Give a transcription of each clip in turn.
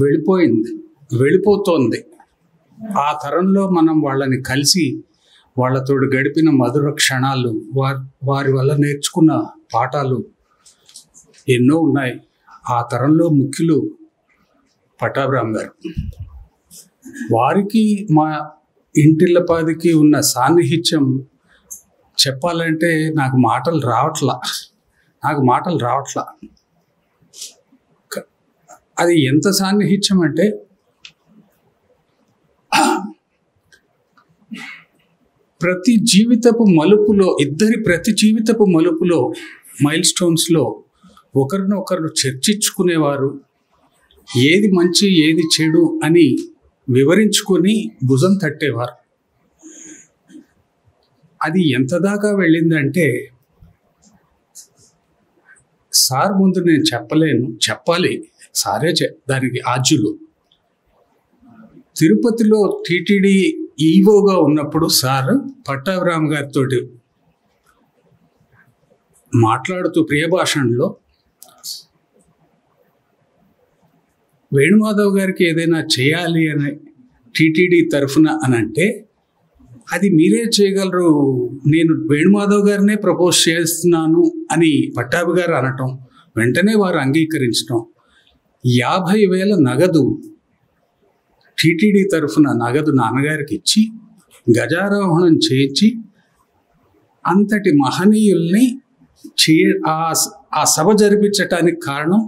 వెళ్ళిపోయింది, వెళ్ళిపోతోంది. ఆ తరంలో మనం వాళ్ళని కలిసి వాళ్ళతో గడిపిన మధుర క్షణాలు, వారి వల్ల నేర్చుకున్న పాఠాలు ఎన్నో ఉన్నాయి. ఆ తరంలో ముఖ్యులు పట్టాభిరామ్ గారు. వారికి మా ఇంటిల్లపాదికి ఉన్న సాన్నిహిత్యం చెప్పాలంటే నాకు మాటలు రావట్లా. అది ఎంత సాన్నిహిత్యం అంటే ప్రతి జీవితపు మలుపులో మైల్ స్టోన్స్లో ఒకరినొకరు చర్చించుకునేవారు. ఏది మంచి ఏది చెడు అని వివరించుకొని భుజం తట్టేవారు. అది ఎంత దాకా వెళ్ళిందంటే సార్ ముందు నేను చెప్పాలి, సారే దానికి ఆజ్యులు. తిరుపతిలో టీటీడీ ఈవోగా ఉన్నప్పుడు సార్ పట్టాభిరామ్ గారితో మాట్లాడుతూ ప్రియభాషణలో వేణుమాధవ్ గారికి ఏదైనా చేయాలి అని టీటీడీ తరఫున అని అంటే అది మీరే చేయగలరు, నేను వేణుమాధవ్ గారినే ప్రపోజ్ చేస్తున్నాను అని పట్టాభి గారు అనటం, వెంటనే వారు అంగీకరించడం, 50,000 నగదు టీటీడీ తరఫున నగదు నాన్నగారికి ఇచ్చి గజారోహణం చేయించి అంతటి మహనీయుల్ని ఆ సభ జరిపించటానికి కారణం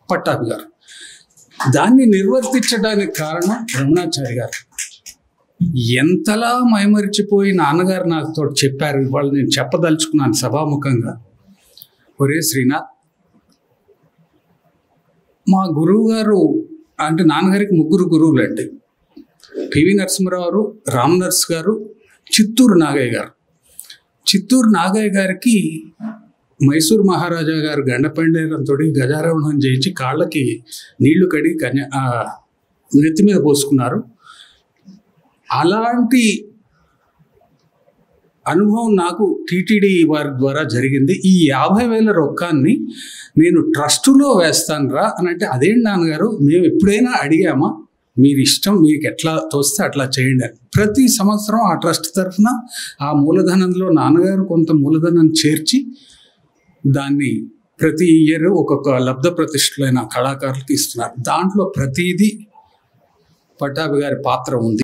పట్టాభి గారు. దాన్ని నిర్వర్తించడానికి కారణం రమణాచారి గారు. ఎంతలా మైమరిచిపోయి నాన్నగారు నాతో చెప్పారు. ఇవాళ నేను చెప్పదలుచుకున్నాను సభాముఖంగా. ఒరే శ్రీనాథ్, మా గురువు గారు అంటే నాన్నగారికి 3 గురువులు అండి. పివి నరసింహరావు, రామ్ నర్స్ గారు, చిత్తూరు నాగయ్య గారు. చిత్తూరు నాగయ్య గారికి మైసూర్ మహారాజా గారు గండపెండేరంతో గజారోహణం చేయించి కాళ్ళకి నీళ్లు కడి నెత్తి మీద పోసుకున్నారు. అలాంటి అనుభవం నాకు టీటీడీ వారి ద్వారా జరిగింది. ఈ 50,000 రొక్కాన్ని నేను ట్రస్టులో వేస్తాను రా అని అంటే, అదేంటి నాన్నగారు, మేము ఎప్పుడైనా అడిగామా, మీరు ఇష్టం, మీకు ఎట్లా తోస్తే అట్లా చేయండి అని. ప్రతి సంవత్సరం ఆ ట్రస్ట్ తరఫున ఆ మూలధనంలో నాన్నగారు కొంత మూలధనం చేర్చి దాన్ని ప్రతి ఇయర్ ఒక్కొక్క లబ్ధ ప్రతిష్ఠులైన కళాకారులకి ఇస్తున్నారు. దాంట్లో ప్రతిదీ పట్టాభి గారి పాత్ర ఉంది.